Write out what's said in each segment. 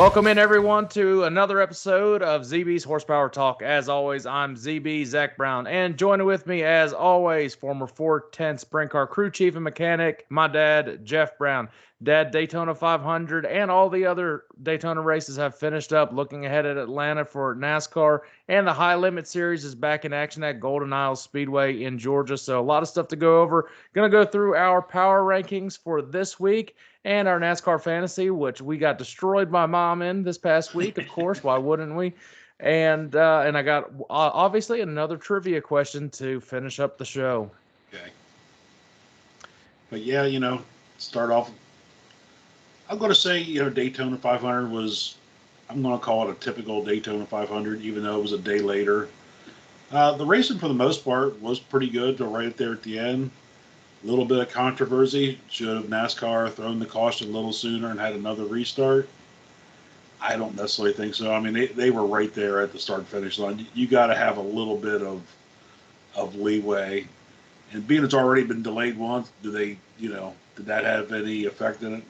Welcome in, everyone, to another episode of ZB's Horsepower Talk. As always, I'm ZB, Zack Brown, and joining with me, as always, former 410 Sprint Car crew chief and mechanic, my dad, Jeff Brown. Dad, Daytona 500 and all the other Daytona races have finished up. Looking ahead at Atlanta for NASCAR, and the High Limit Series is back in action at Golden Isles Speedway in Georgia. So a lot of stuff to go over. Going to go through our power rankings for this week and our NASCAR fantasy, which we got destroyed by mom in this past week. Of course, why wouldn't we? And I got obviously another trivia question to finish up the show. Okay. But yeah, start off. I'm going to say, Daytona 500 was, I'm going to call it a typical Daytona 500, even though it was a day later. The racing, for the most part, was pretty good till right there at the end. A little bit of controversy. Should have NASCAR thrown the caution a little sooner and had another restart? I don't necessarily think so. I mean, they were right there at the start-finish line. You got to have a little bit of leeway. And being it's already been delayed once, did that have any effect in it?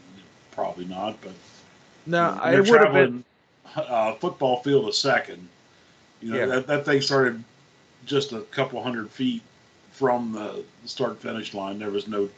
Probably not, but No, it would have been football field a second. Yeah. That thing started just a couple hundred feet from the start-finish line. There was no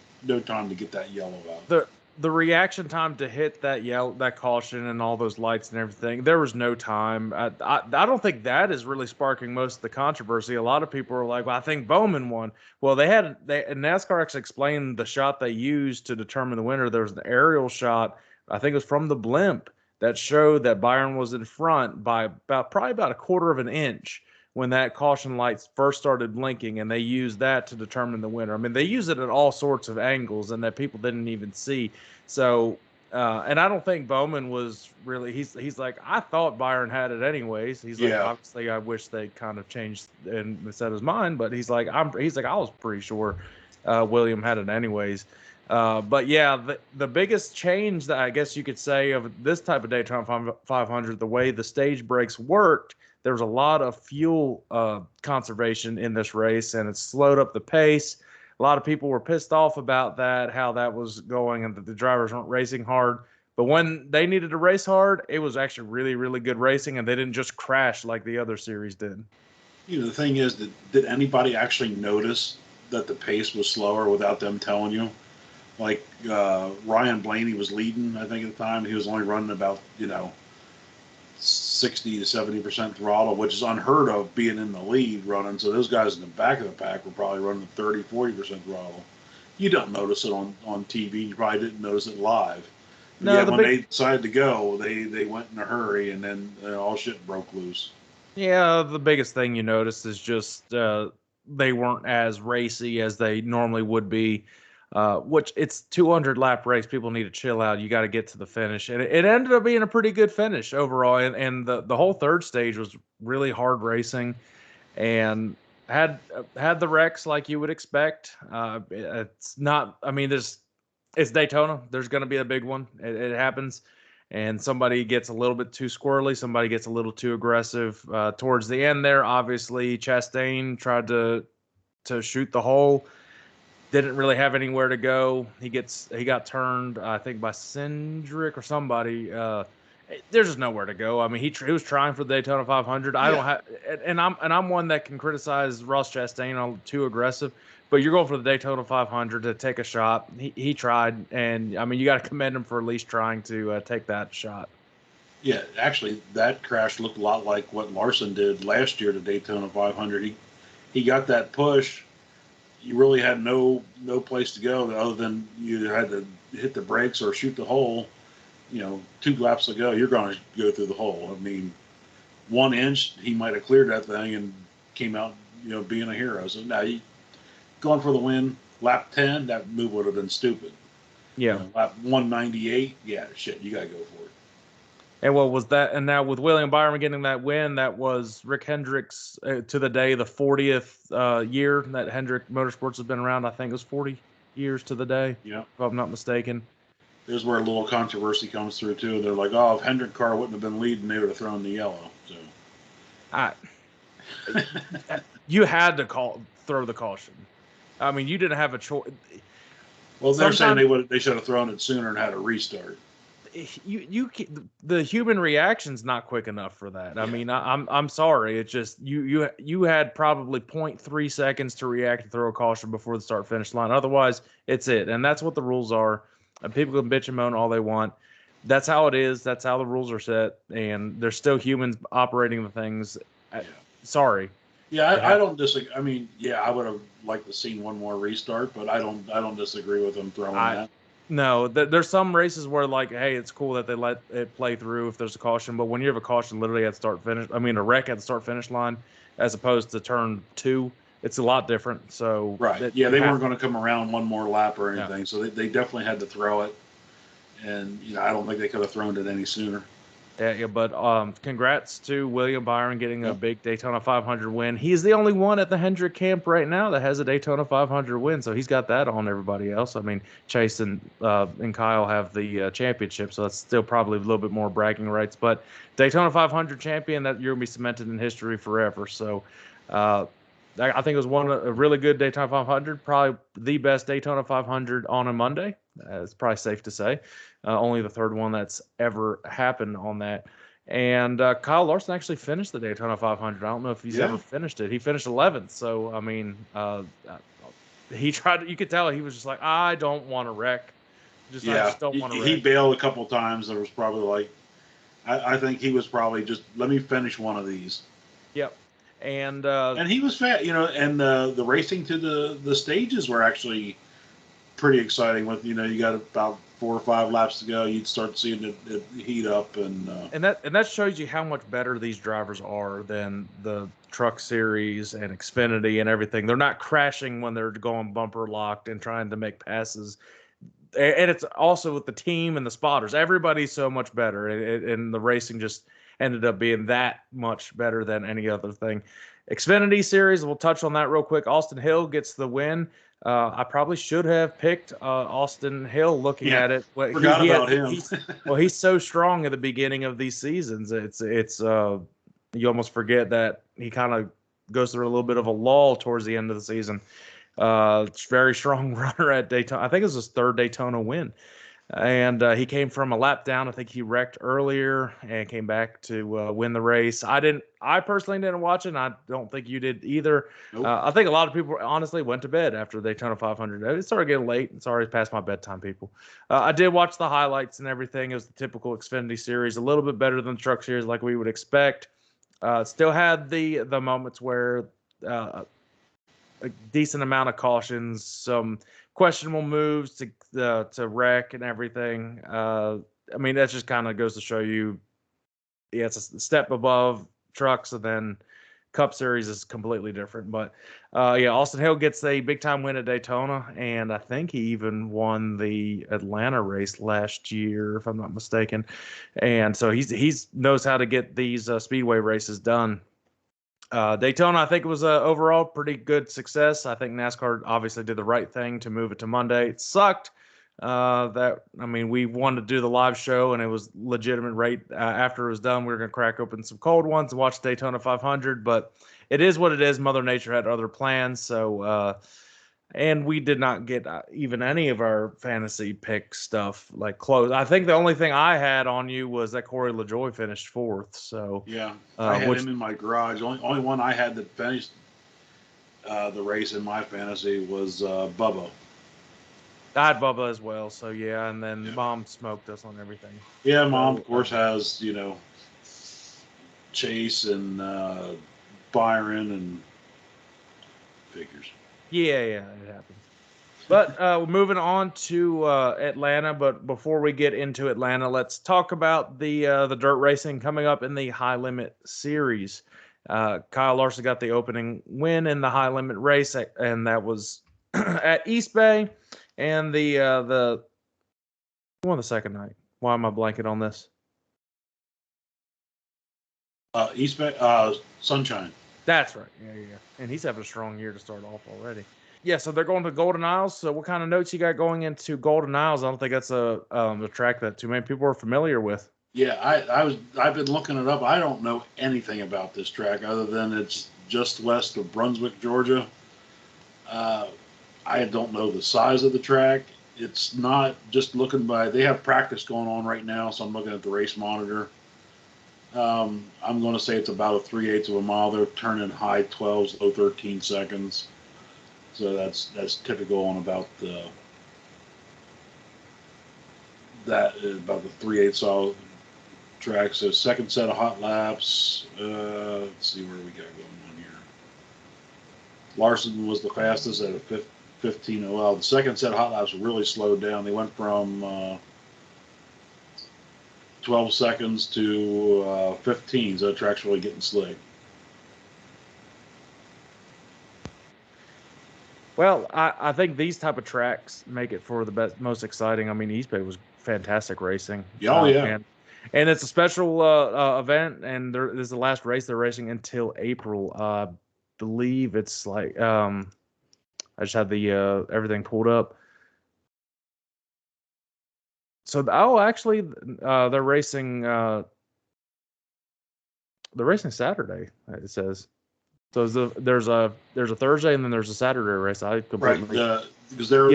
time to get that yellow out. The reaction time to hit that caution and all those lights and everything, there was no time. I don't think that is really sparking most of the controversy. A lot of people are like, well, I think Bowman won. Well, NASCAR actually explained the shot they used to determine the winner. There was an aerial shot, I think it was from the blimp, that showed that Byron was in front by probably about a quarter of an inch when that caution lights first started blinking, and they used that to determine the winner. I mean, they use it at all sorts of angles and that people didn't even see. So, and I don't think Bowman was really, he's like, I thought Byron had it anyways. He's like, obviously I wish they kind of changed and set his mind, but he's like, I was pretty sure William had it anyways. But yeah, the biggest change that I guess you could say of this type of Daytona 500, the way the stage brakes worked, there was a lot of fuel conservation in this race, and it slowed up the pace. A lot of people were pissed off about that, how that was going, and that the drivers weren't racing hard. But when they needed to race hard, it was actually really, really good racing, and they didn't just crash like the other series did. The thing is, did anybody actually notice that the pace was slower without them telling you? Like Ryan Blaney was leading, I think, at the time. He was only running about, 60 to 70% throttle, which is unheard of being in the lead running. So those guys in the back of the pack were probably running 30, 40% throttle. You don't notice it on TV. You probably didn't notice it live. But no, when they decided to go, they went in a hurry, and then all shit broke loose. Yeah, the biggest thing you notice is just they weren't as racy as they normally would be. Which it's 200 lap race. People need to chill out. You got to get to the finish, and it ended up being a pretty good finish overall. And the whole third stage was really hard racing, and had the wrecks like you would expect. It's not. I mean, it's Daytona. There's going to be a big one. It happens, and somebody gets a little bit too squirrely. Somebody gets a little too aggressive towards the end there. Obviously, Chastain tried to shoot the hole. Didn't really have anywhere to go. He got turned, I think, by Cindric or somebody. There's just nowhere to go. I mean, he was trying for the Daytona 500. I don't have, and I'm one that can criticize Ross Chastain on too aggressive, but you're going for the Daytona 500 to take a shot. He tried, and I mean, you got to commend him for at least trying to take that shot. Yeah, actually, that crash looked a lot like what Larson did last year to Daytona 500. He got that push. You really had no place to go other than you had to hit the brakes or shoot the hole. 2 laps to go, you're going to go through the hole. I mean, 1 inch, he might have cleared that thing and came out, being a hero. So now going for the win. Lap 10, that move would have been stupid. Yeah. Lap 198, yeah, shit, you got to go for it. And what was that? And now with William Byron getting that win, that was Rick Hendrick's to the day, the 40th year that Hendrick Motorsports has been around. I think it was 40 years to the day, if I'm not mistaken. There's where a little controversy comes through, too. They're like, if Hendrick car wouldn't have been leading, they would have thrown the yellow. So, you had to throw the caution. I mean, you didn't have a choice. Well, they're saying they should have thrown it sooner and had a restart. the human reaction's not quick enough for that. Yeah. I mean, I'm sorry. It's just you had probably 0.3 seconds to react and throw a caution before the start finish line. Otherwise, it's it, and that's what the rules are. And people can bitch and moan all they want. That's how it is. That's how the rules are set, and there's still humans operating the things. Yeah. Sorry. Yeah, I don't disagree. I mean, yeah, I would have liked to seen one more restart, but I don't disagree with them throwing that. No, there's some races where like, hey, it's cool that they let it play through if there's a caution, but when you have a caution literally at start finish, I mean a wreck at the start finish line, as opposed to turn 2, it's a lot different. So right, yeah, they weren't going to come around one more lap or anything, so they definitely had to throw it, and I don't think they could have thrown it any sooner. Yeah, but congrats to William Byron getting a big Daytona 500 win. He's the only one at the Hendrick camp right now that has a Daytona 500 win, so he's got that on everybody else. I mean, Chase and Kyle have the championship, so that's still probably a little bit more bragging rights. But Daytona 500 champion, that you're gonna be cemented in history forever. So I think it was a really good Daytona 500, probably the best Daytona 500 on a Monday. It's probably safe to say. Only the third one that's ever happened on that. And Kyle Larson actually finished the Daytona 500. I don't know if he's ever finished it. He finished 11th. So, I mean, he tried. You could tell he was just like, I don't want to wreck. I just don't want to wreck. He bailed a couple of times. There was probably like, I think he was probably just, let me finish one of these. Yep. And he was fat, and the racing to the stages were actually pretty exciting. With you got about 4 or 5 laps to go, you'd start seeing it heat up, and that shows you how much better these drivers are than the Truck Series and Xfinity and everything. They're not crashing when they're going bumper locked and trying to make passes. And it's also with the team and the spotters. Everybody's so much better, and the racing just ended up being that much better than any other thing. Xfinity Series, we'll touch on that real quick. Austin Hill gets the win. I probably should have picked Austin Hill looking at it. Forgot about him. He's so strong at the beginning of these seasons. It's you almost forget that he kind of goes through a little bit of a lull towards the end of the season. Very strong runner at Daytona. I think it was his 3rd Daytona win. And he came from a lap down. I think he wrecked earlier and came back to win the race. I personally didn't watch it, and I don't think you did either. Nope. I think a lot of people honestly went to bed after the Daytona 500. It started getting late. It's already past my bedtime, people. I did watch the highlights and everything. It was the typical Xfinity Series, a little bit better than the Truck Series like we would expect. Still had the moments where a decent amount of cautions, some questionable moves to wreck and everything. I mean, that just kind of goes to show you, it's a step above trucks, and then Cup Series is completely different. But Austin Hill gets a big time win at Daytona, and I think he even won the Atlanta race last year, if I'm not mistaken. And so he's knows how to get these speedway races done. Daytona, I think it was overall pretty good success. I think NASCAR obviously did the right thing to move it to Monday. It sucked we wanted to do the live show, and it was legitimate right after it was done. We were going to crack open some cold ones and watch Daytona 500, but it is what it is. Mother Nature had other plans, so and we did not get even any of our fantasy pick stuff like close. I think the only thing I had on you was that Corey LaJoie finished 4th. So yeah, I had him in my garage. Only one I had that finished the race in my fantasy was Bubba. I had Bubba as well. So yeah, and then Mom smoked us on everything. Yeah, Mom of course has Chase and Byron and figures. Yeah, it happens. But we're moving on to Atlanta. But before we get into Atlanta, let's talk about the dirt racing coming up in the High Limit Series. Kyle Larson got the opening win in the High Limit race, and that was at East Bay. And the won the second night. Why am I blanking on this? East Bay, Sunshine. That's right. Yeah. And he's having a strong year to start off already. Yeah, so they're going to Golden Isles. So what kind of notes you got going into Golden Isles? I don't think that's a track that too many people are familiar with. Yeah, I've been looking it up. I don't know anything about this track other than it's just west of Brunswick, Georgia. I don't know the size of the track. it's not just looking by. They have practice going on right now, so I'm looking at the race monitor. I'm going to say it's about a 3/8 of a mile. They're turning high 12s, low 13 seconds. So that's typical on about about the 3/8 mile track. So second set of hot laps. Let's see where we got going on here. Larson was the fastest at a 15. Well, the second set of hot laps really slowed down. They went from 12 seconds to 15. So the track's really getting slick. Well, I think these type of tracks make it for the best, most exciting. I mean, East Bay was fantastic racing. Oh, yeah. And it's a special event, and this is the last race they're racing until April. I believe it's like I just had the everything pulled up. So actually, they're racing Saturday. It says. So there's a Thursday and then there's a Saturday race. I completely because they're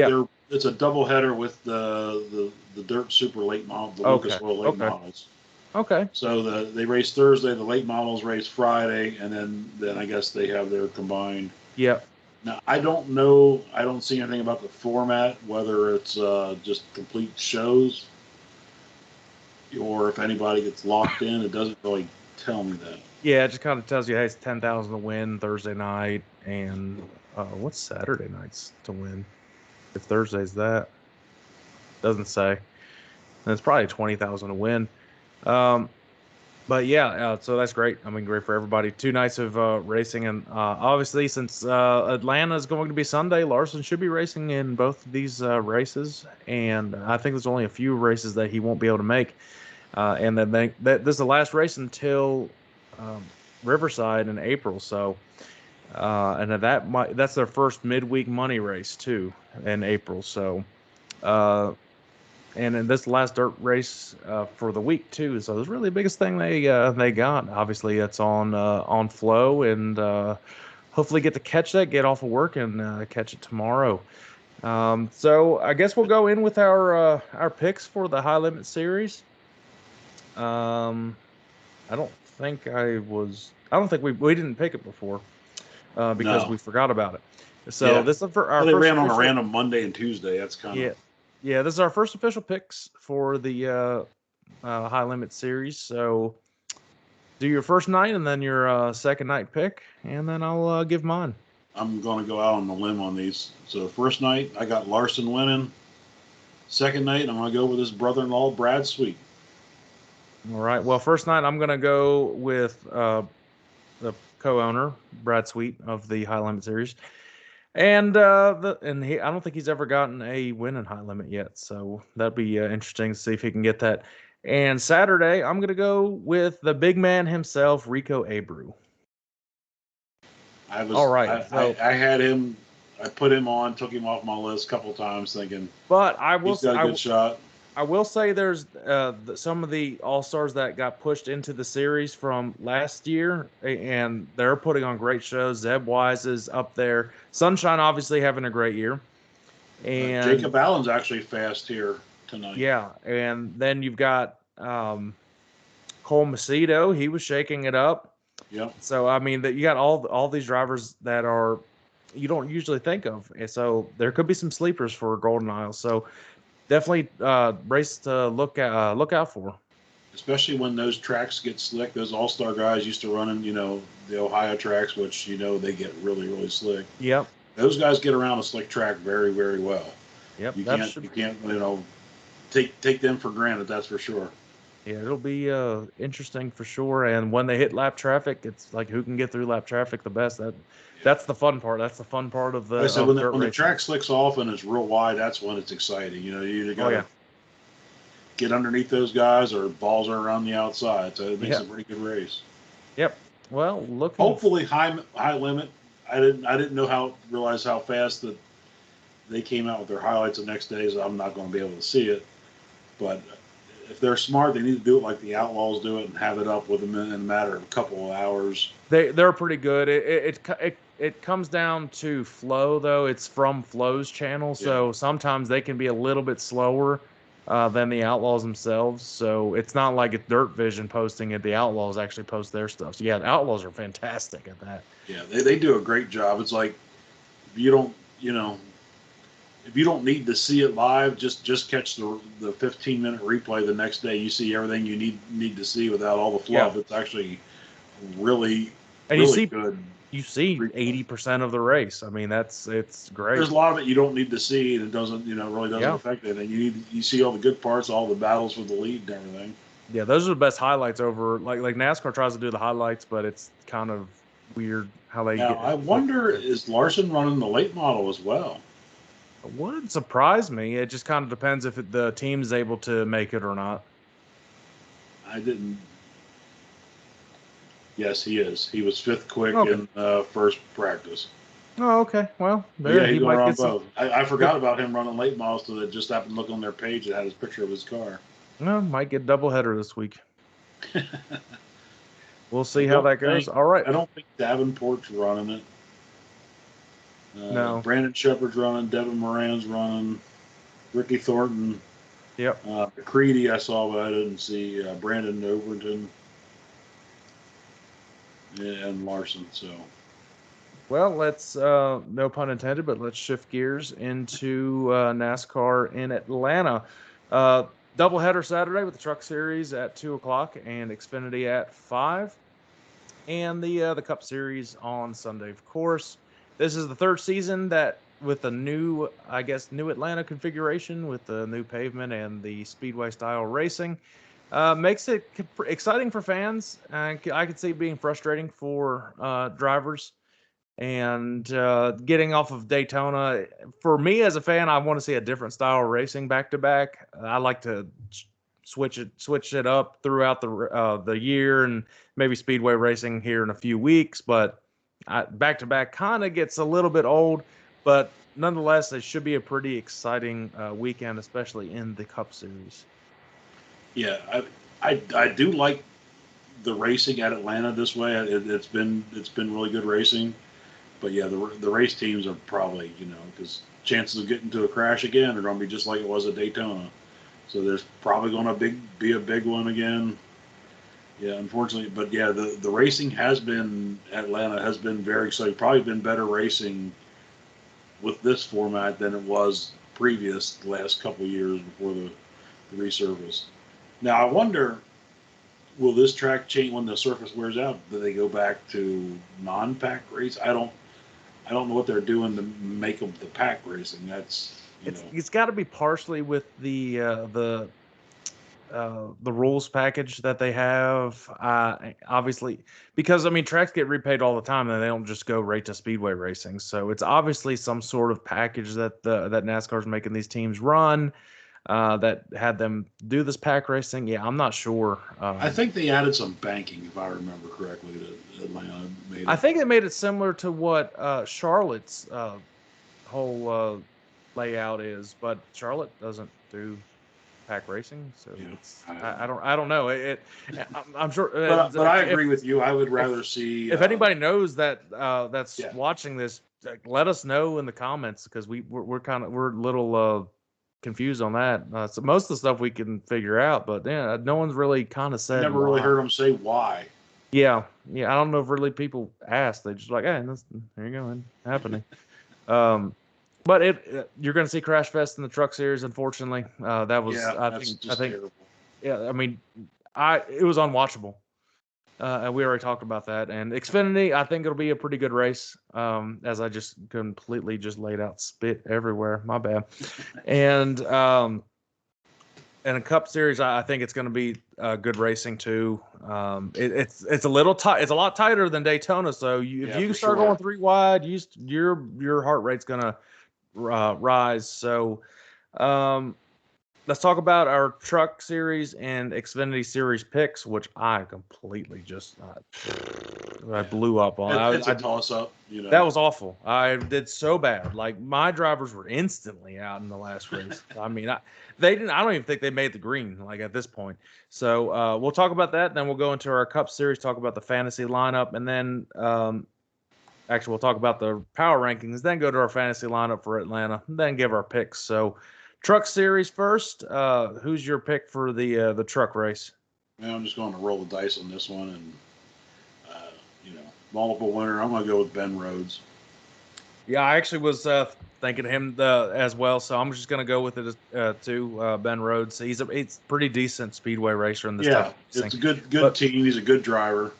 it's a doubleheader with the Dirt Super late model, the Lucas Oil late models. Okay. So they race Thursday, the late models race Friday, and then I guess they have their combined. Yep. Now I don't know. I don't see anything about the format, whether it's just complete shows or if anybody gets locked in. It doesn't really tell me that. Yeah, it just kind of tells you, hey, it's 10,000 to win Thursday night, and what's Saturday nights to win? If Thursday's that, doesn't say. And it's probably 20,000 to win. But yeah, so that's great. I mean, great for everybody. 2 nights of racing, and obviously, since Atlanta is going to be Sunday, Larson should be racing in both of these races, and I think there's only a few races that he won't be able to make. And then this is the last race until Riverside in April. So, and that's their first midweek money race too in April. So, and in this last dirt race for the week too. So it's really the biggest thing they got. Obviously, it's on Flow, and hopefully get to catch that, get off of work, and catch it tomorrow. So I guess we'll go in with our picks for the High Limit Series. I don't think we didn't pick it before because we forgot about it. So this is our they first ran on a random Monday and Tuesday. That's kind of this is our first official picks for the High Limit Series. So do your first night and then your second night pick, and then I'll give mine. I'm going to go out on the limb on these. So first night I got Larson winning. Second night I'm going to go with his brother-in-law Brad Sweet. All right. Well, first night I'm going to go with the co-owner Brad Sweet of the High Limit Series, and I don't think he's ever gotten a win in High Limit yet, so that'd be interesting to see if he can get that. And Saturday I'm going to go with the big man himself, Rico Abreu. All right. I had him. I put him on, took him off my list a couple of times, thinking. But he's got a good shot. I will say there's some of the all-stars that got pushed into the series from last year, and they're putting on great shows. Zeb Wise is up there. Sunshine obviously having a great year. And Jacob Allen's actually fast here tonight. Yeah, and then you've got Cole Macedo. He was shaking it up. Yep. So, I mean, you got all these drivers that you don't usually think of. And so there could be some sleepers for Golden Isles. So definitely race to look out for. Especially when those tracks get slick. Those all-star guys used to run in, the Ohio tracks, which, they get really, really slick. Yep. Those guys get around a slick track very, very well. Yep. You can't take them for granted, that's for sure. Yeah, it'll be interesting for sure. And when they hit lap traffic, it's like who can get through lap traffic the best. That's the fun part. That's the fun part of the. Like I said, when the track slicks off and it's real wide, that's when it's exciting. You either got to get underneath those guys or balls are around the outside. So it makes a pretty good race. Yep. Well, hopefully high limit. I didn't realize how fast that they came out with their highlights the next day. So I'm not going to be able to see it, but. If they're smart, they need to do it like the Outlaws do it and have it up with them in a matter of a couple of hours. They're pretty good. It it comes down to flow, though. It's from Flow's channel, so sometimes they can be a little bit slower than the Outlaws themselves. So it's not like it's Dirt Vision posting it. The Outlaws actually post their stuff. So yeah, the Outlaws are fantastic at that. Yeah, they do a great job. It's like if you don't, if you don't need to see it live, just catch the 15-minute replay the next day. You see everything you need to see without all the fluff. Yeah. It's actually really, and really good. You see 80% of the race. I mean, it's great. There's a lot of it you don't need to see, and it doesn't, really doesn't affect anything. You see all the good parts, all the battles for the lead and everything. Yeah, those are the best highlights over like NASCAR tries to do the highlights, but it's kind of weird how they now, I wonder, is Larson running the late model as well? It wouldn't surprise me. It just kind of depends if the team is able to make it or not. I didn't. Yes, he is. He was fifth quick in first practice. Oh, okay. Well, he might run both. I forgot about him running late models, so that just happened to look on their page that had his picture of his car. No, might get doubleheader this week. We'll see how that goes. All right. I don't think Davenport's running it. No. Brandon Shepard's running. Devin Moran's running. Ricky Thornton. Yep. McCready I saw, but I didn't see Brandon Overton and Larson. So. Well, let's no pun intended, but let's shift gears into NASCAR in Atlanta. Doubleheader Saturday with the Truck Series at 2:00 and Xfinity at 5, and the Cup Series on Sunday, of course. This is the third season that with the new Atlanta configuration with the new pavement and the speedway style racing. Makes it exciting for fans. I could see it being frustrating for drivers. And getting off of Daytona, for me as a fan, I want to see a different style of racing back to back. I like to switch it up throughout the year, and maybe speedway racing here in a few weeks. But back to back kind of gets a little bit old. But nonetheless, it should be a pretty exciting weekend, especially in the Cup Series. Yeah, I do like the racing at Atlanta this way. It's been really good racing. But yeah, the race teams are probably, because chances of getting to a crash again are going to be just like it was at Daytona. So there's probably going to be a big one again. Yeah, unfortunately. But yeah, the racing Atlanta has been very exciting. Probably been better racing with this format than it was previous the last couple of years before the resurface. Now, I wonder, will this track change when the surface wears out? Do they go back to non-pack race? I don't know what they're doing to make them the pack racing. It's got to be partially with the rules package that they have. Obviously, because tracks get repaid all the time, and they don't just go right to speedway racing. So it's obviously some sort of package that NASCAR's making these teams run. That had them do this pack racing. Yeah, I'm not sure. I think they added some banking, if I remember correctly, to Atlanta. I think it made it similar to what Charlotte's whole layout is, but Charlotte doesn't do pack racing, so I don't know. I'm sure. But I agree with you. I would rather see. If anybody knows that that's watching this, let us know in the comments, because we're a little confused on that. So most of the stuff we can figure out, but yeah, no one's really kind of said. I never really heard them say why. Yeah. I don't know if really people asked. They just like, hey, there you go, man, happening. But you're going to see Crash Fest in the Truck Series. Unfortunately, that was I think terrible. Yeah, it was unwatchable. And we already talked about that. And Xfinity, I think it'll be a pretty good race. As I just completely just laid out spit everywhere. My bad. And a Cup Series, I think it's going to be good racing too. It's a little tight. It's a lot tighter than Daytona. So if you start going 3 wide, your heart rate's going to rise. So let's talk about our Truck Series and Xfinity Series picks, which I completely just I blew up on. It's a toss-up. That was awful. I did so bad. Like, my drivers were instantly out in the last race. I don't even think they made the green, like, at this point. So we'll talk about that. Then we'll go into our Cup Series, talk about the fantasy lineup, and then Actually, we'll talk about the power rankings, then go to our fantasy lineup for Atlanta, then give our picks. So, truck series first. Who's your pick for the truck race? Well, I'm just going to roll the dice on this one, and multiple winner. I'm going to go with Ben Rhodes. Yeah, I actually was thinking of him as well, so I'm just going to go with it too. Ben Rhodes. He's a pretty decent speedway racer in this type of it's thing. a good team. He's a good driver.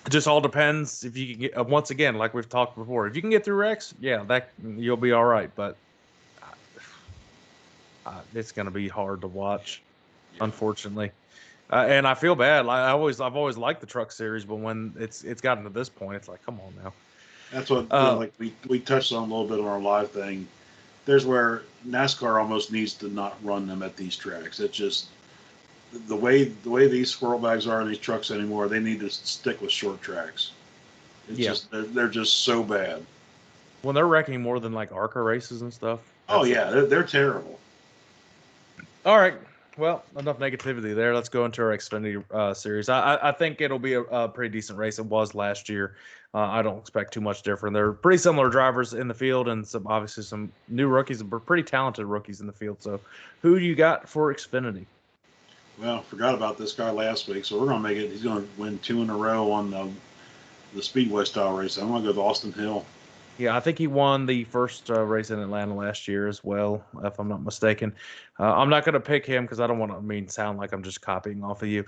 It just all depends if you can get once again, like we've talked before. If you can get through Rex, yeah, that you'll be all right. But it's going to be hard to watch, unfortunately. And I feel bad. I've always liked the truck series, but when it's gotten to this point, it's like, come on now. That's what like we touched on a little bit on our live thing. There's where NASCAR almost needs to not run them at these tracks. It's just the way these squirrel bags are in these trucks anymore. They need to stick with short tracks. It's just they're just so bad. When they're wrecking more than like ARCA races and stuff. Oh yeah, they're terrible. All right. Well, enough negativity there. Let's go into our Xfinity series. I think it'll be a pretty decent race. It was last year. I don't expect too much different. They're pretty similar drivers in the field, and obviously some new rookies, but pretty talented rookies in the field. So, who do you got for Xfinity? Well, forgot about this guy last week, so we're gonna make it. He's gonna win 2 in a row on the Speedway style race. I'm gonna go with Austin Hill. Yeah, I think he won the first race in Atlanta last year as well, if I'm not mistaken. I'm not going to pick him because I don't want to sound like I'm just copying off of you.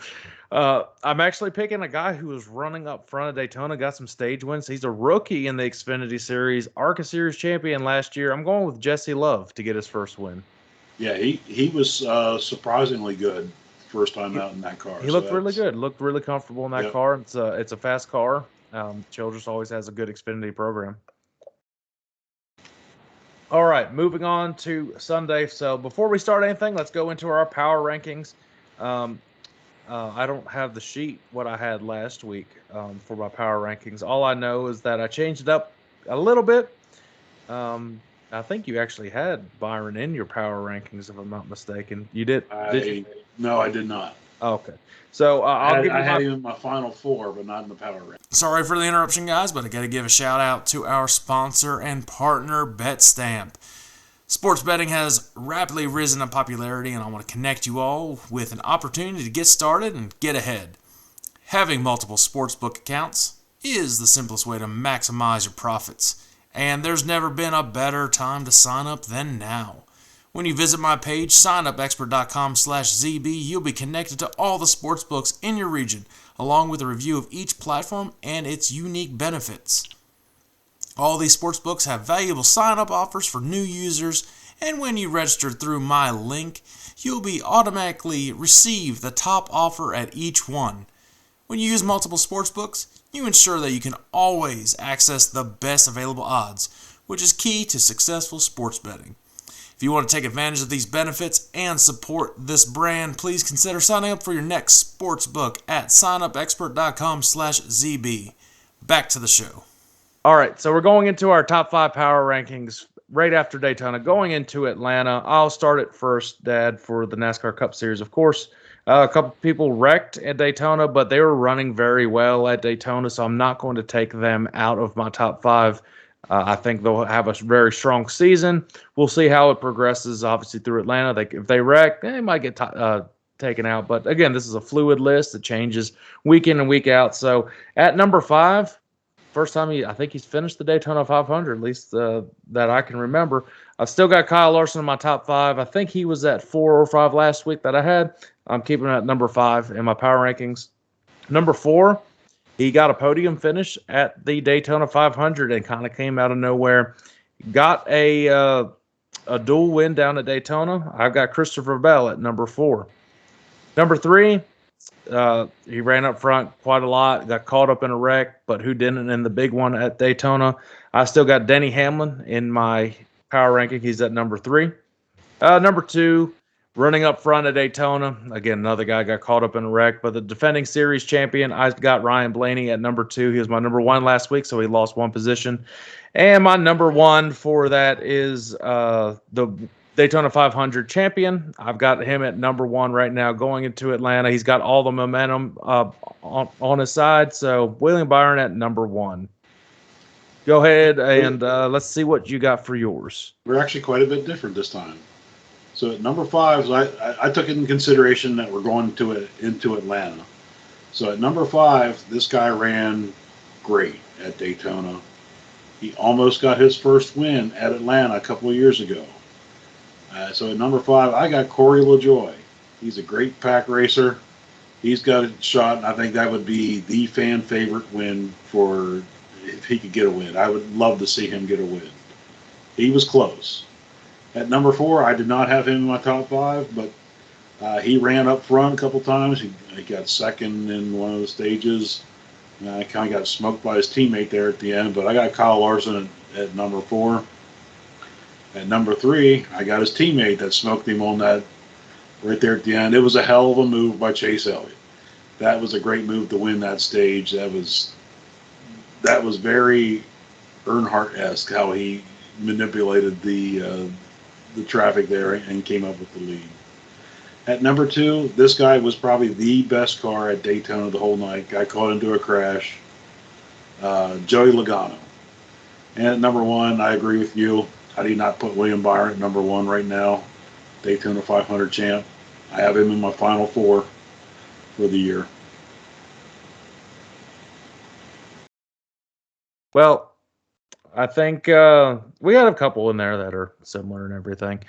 I'm actually picking a guy who was running up front of Daytona, got some stage wins. He's a rookie in the Xfinity Series, ARCA Series champion last year. I'm going with Jesse Love to get his first win. Yeah, he was surprisingly good first time out in that car. He looked really good, looked really comfortable in that car. It's a fast car. Childress always has a good Xfinity program. All right, moving on to Sunday. So before we start anything, let's go into our power rankings. I don't have the sheet what I had last week for my power rankings. All I know is that I changed it up a little bit. I think you actually had Byron in your power rankings, if I'm not mistaken. You did? No, I did not. Okay. So I had him in my final 4, but not in the power rank. Sorry for the interruption, guys, but I got to give a shout out to our sponsor and partner, BetStamp. Sports betting has rapidly risen in popularity, and I want to connect you all with an opportunity to get started and get ahead. Having multiple sportsbook accounts is the simplest way to maximize your profits, and there's never been a better time to sign up than now. When you visit my page, signupexpert.com/ZB, you'll be connected to all the sportsbooks in your region, along with a review of each platform and its unique benefits. All these sportsbooks have valuable sign-up offers for new users, and when you register through my link, you'll be automatically receive the top offer at each one. When you use multiple sportsbooks, you ensure that you can always access the best available odds, which is key to successful sports betting. If you want to take advantage of these benefits and support this brand, please consider signing up for your next sports book at signupexpert.com/ZB. Back to the show. All right, so we're going into our top 5 power rankings right after Daytona. Going into Atlanta, I'll start it first, Dad, for the NASCAR Cup Series. Of course, a couple people wrecked at Daytona, but they were running very well at Daytona, so I'm not going to take them out of my top 5. I think they'll have a very strong season. We'll see how it progresses, obviously, through Atlanta. If they wreck, they might get taken out. But, again, this is a fluid list. It changes week in and week out. So, at number 5, first time I think he's finished the Daytona 500, at least that I can remember. I've still got Kyle Larson in my top 5. I think he was at 4 or 5 last week that I had. I'm keeping him at number 5 in my power rankings. Number 4. He got a podium finish at the Daytona 500 and kind of came out of nowhere. Got a dual win down at Daytona. I've got Christopher Bell at number 4. Number 3, he ran up front quite a lot, got caught up in a wreck, but who didn't in the big one at Daytona? I still got Denny Hamlin in my power ranking. He's at number 3. Number 2, running up front at Daytona. Again, another guy got caught up in a wreck, but the defending series champion, I got Ryan Blaney at number 2. He was my number 1 last week, so he lost 1 position. And my number 1 for that is the Daytona 500 champion. I've got him at number 1 right now going into Atlanta. He's got all the momentum on his side, so William Byron at number 1. go ahead and let's see what you got for yours. We're actually quite a bit different this time. So at number 5, I took into consideration that we're going into Atlanta. So at number 5, this guy ran great at Daytona. He almost got his first win at Atlanta a couple of years ago. So at number 5, I got Corey LaJoie. He's a great pack racer. He's got a shot, and I think that would be the fan favorite win for if he could get a win. I would love to see him get a win. He was close. At number 4, I did not have him in my top 5, but he ran up front a couple times. He got second in one of the stages. I kind of got smoked by his teammate there at the end, but I got Kyle Larson at number 4. At number 3, I got his teammate that smoked him on that right there at the end. It was a hell of a move by Chase Elliott. That was a great move to win that stage. That was very Earnhardt-esque how he manipulated the traffic there and came up with the lead. At number 2, this guy was probably the best car at Daytona the whole night. Got caught into a crash. Joey Logano. And at number 1, I agree with you. I do not put William Byron at number 1 right now. Daytona 500 champ. I have him in my final 4 for the year. Well, I think we got a couple in there that are similar and everything.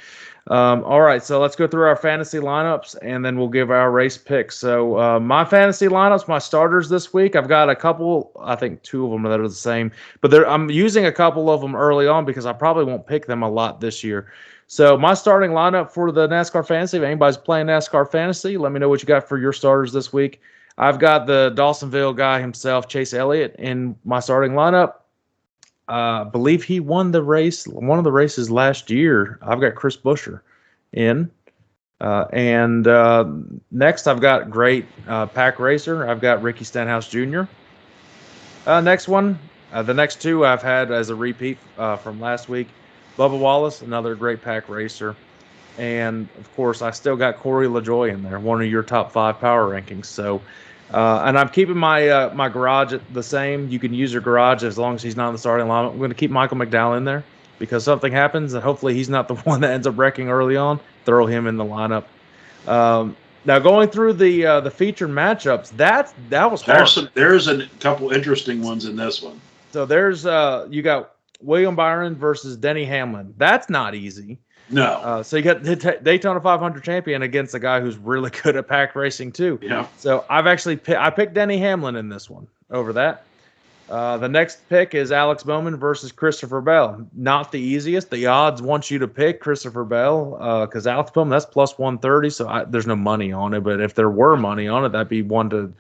All right, so let's go through our fantasy lineups, and then we'll give our race picks. So my fantasy lineups, my starters this week, I've got a couple, I think 2 of them that are the same, but I'm using a couple of them early on because I probably won't pick them a lot this year. So my starting lineup for the NASCAR Fantasy, if anybody's playing NASCAR Fantasy, let me know what you got for your starters this week. I've got the Dawsonville guy himself, Chase Elliott, in my starting lineup. I believe he won the race, one of the races last year. I've got Chris Buescher in. And next, I've got great pack racer. I've got Ricky Stenhouse Jr. Next one, the next 2 I've had as a repeat from last week. Bubba Wallace, another great pack racer. And, of course, I still got Corey LaJoie in there, one of your top 5 power rankings. So, and I'm keeping my my garage at the same. You can use your garage as long as he's not in the starting lineup. I'm going to keep Michael McDowell in there because something happens, and hopefully he's not the one that ends up wrecking early on. Throw him in the lineup. Now, going through the featured matchups, that was hard. There's a couple interesting ones in this one. So there's you got William Byron versus Denny Hamlin. That's not easy. No. So you got the Daytona 500 champion against a guy who's really good at pack racing too. Yeah. So I've actually I picked Denny Hamlin in this one over that. The next pick is Alex Bowman versus Christopher Bell. Not the easiest. The odds want you to pick Christopher Bell because Alex Bowman, that's plus 130. So there's no money on it. But if there were money on it, that'd be one to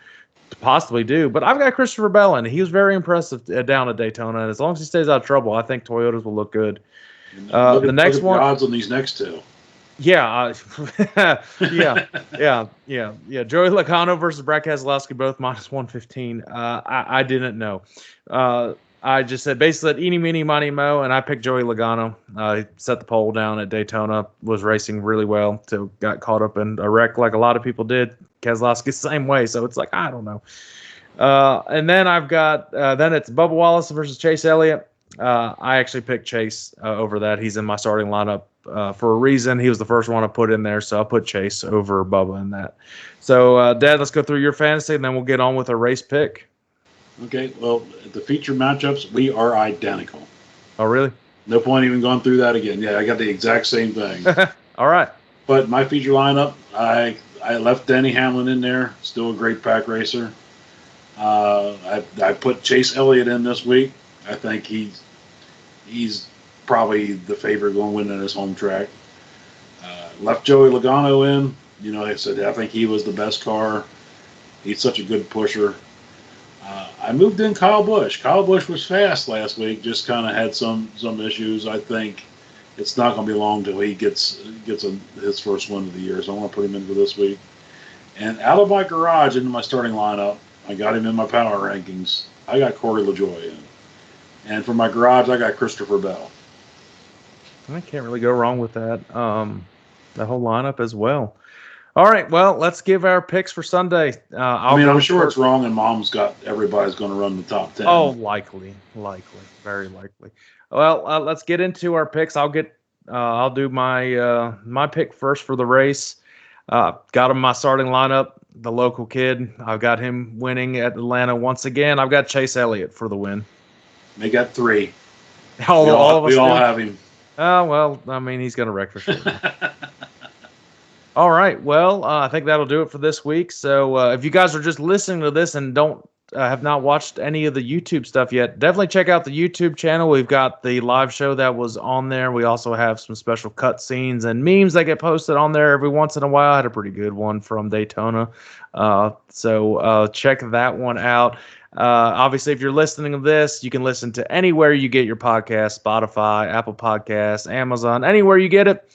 possibly do. But I've got Christopher Bell in. He was very impressive down at Daytona. And as long as he stays out of trouble, I think Toyotas will look good. The next one. The odds on these next 2. Yeah, yeah. Joey Logano versus Brad Keselowski, both minus 115. I didn't know. I just said basically that eeny, meeny, miny, mo, and I picked Joey Logano. He set the pole down at Daytona, was racing really well, till got caught up in a wreck like a lot of people did. Keselowski the same way, so it's like, I don't know. And then I've got, then it's Bubba Wallace versus Chase Elliott. I actually picked Chase over that. He's in my starting lineup for a reason. He was the first one I put in there, so I put Chase over Bubba in that. So, Dad, let's go through your fantasy, and then we'll get on with a race pick. Okay, well, the feature matchups, we are identical. Oh, really? No point even going through that again. Yeah, I got the exact same thing. All right. But my feature lineup, I left Denny Hamlin in there, still a great pack racer. I put Chase Elliott in this week. I think he's probably the favorite going to win in his home track. Left Joey Logano in. You know, like I said, I think he was the best car. He's such a good pusher. I moved in Kyle Busch. Kyle Busch was fast last week, just kind of had some issues. I think it's not going to be long till he gets his first win of the year, so I want to put him in for this week. And out of my garage into my starting lineup, I got him in my power rankings. I got Corey LaJoie in. And for my garage, I got Christopher Bell. I can't really go wrong with that. The whole lineup as well. All right, well, let's give our picks for Sunday. I'm sure it's wrong, and Mom's got everybody's going to run the top 10. Oh, likely, very likely. Well, let's get into our picks. I'll do my pick first for the race. Got him my starting lineup. The local kid, I've got him winning at Atlanta once again. I've got Chase Elliott for the win. They got 3. All of us. We all have him. Oh well, I mean he's gonna wreck for sure. All right, well, I think that'll do it for this week. So if you guys are just listening to this and don't have not watched any of the YouTube stuff yet, definitely check out the YouTube channel. We've got the live show that was on there. We also have some special cut scenes and memes that get posted on there every once in a while. I had a pretty good one from Daytona. So check that one out. Obviously, if you're listening to this, you can listen to anywhere you get your podcast, Spotify, Apple Podcasts, Amazon, anywhere you get it.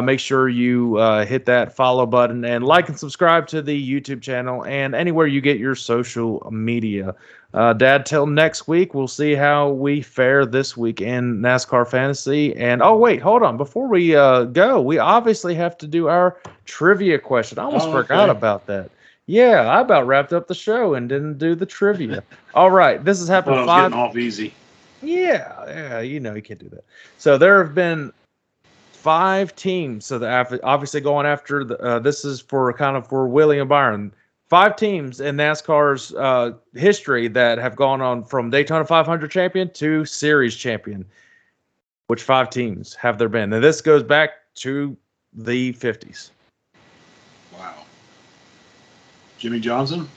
Make sure you hit that follow button and like and subscribe to the YouTube channel and anywhere you get your social media. Dad, till next week, we'll see how we fare this week in NASCAR Fantasy. And, oh, wait, hold on. Before we go, we obviously have to do our trivia question. I almost forgot about that. Yeah, I about wrapped up the show and didn't do the trivia. All right, this has happened. I was getting off easy. Yeah, you can't do that. So there have been 5 teams. So obviously going after this is for Willie and Byron. 5 teams in NASCAR's history that have gone on from Daytona 500 champion to series champion. Which 5 teams have there been? And this goes back to the 50s. Wow. Jimmy Johnson?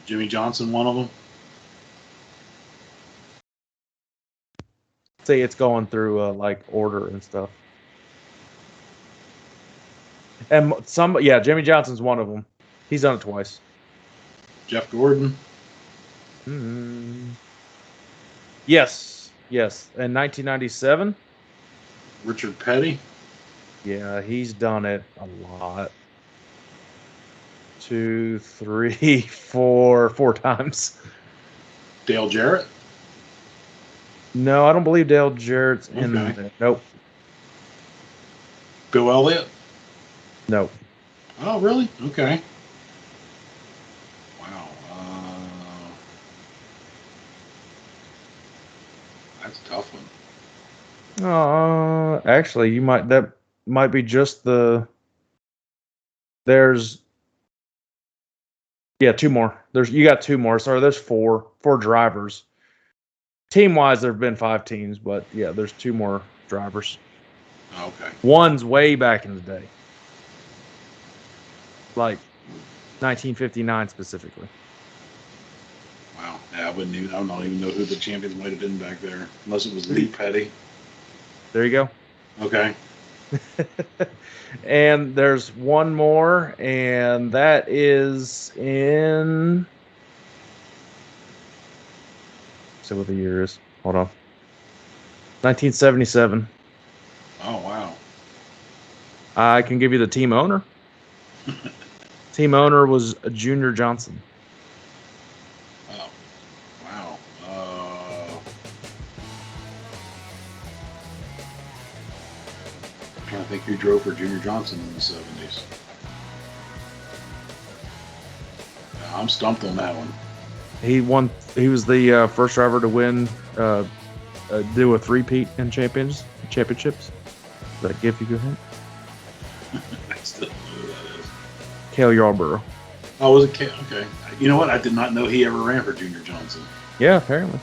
Jimmy Johnson, one of them? See, it's going through order and stuff. And Jimmy Johnson's one of them. He's done it twice. Jeff Gordon? Yes. In 1997. Richard Petty? Yeah, he's done it a lot. 2, 3, 4 times. Dale Jarrett? No, I don't believe Dale Jarrett's in there. Nope. Bill Elliott? Nope. Oh, really? Okay. Wow. That's a tough one. Actually, that might be just there's 2 more. You got 2 more. Sorry, there's 4 drivers. Team-wise, there have been 5 teams, but yeah, there's 2 more drivers. Okay. One's way back in the day. Like 1959 specifically. Wow. Yeah, I don't even know who the champions might have been back there, unless it was Lee Petty. There you go. Okay. And there's one more, and that is in. See what the year is. Hold on. 1977. Oh, wow. I can give you the team owner. Team owner was Junior Johnson. Oh, wow. I'm trying to think who drove for Junior Johnson in the 70s. I'm stumped on that one. He won. He was the first driver to win, do a 3-peat in championships. Does that give you a hint? I still don't know who that is. Cale Yarborough. Oh, was it Cale? Okay. You know what? I did not know he ever ran for Junior Johnson. Yeah, apparently.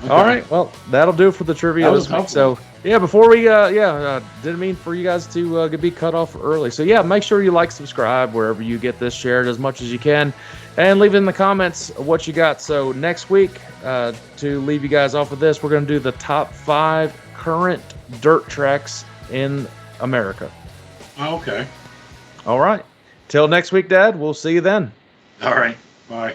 Okay. All right. Well, that'll do it for the trivia this week. Helpful. So, yeah, before we, didn't mean for you guys to be cut off early. So, yeah, make sure you like, subscribe wherever you get this, share it as much as you can, and leave in the comments what you got. So, next week, to leave you guys off with this, we're going to do the top 5 current dirt tracks in America. Oh, okay. All right. Till next week, Dad. We'll see you then. All right. Bye.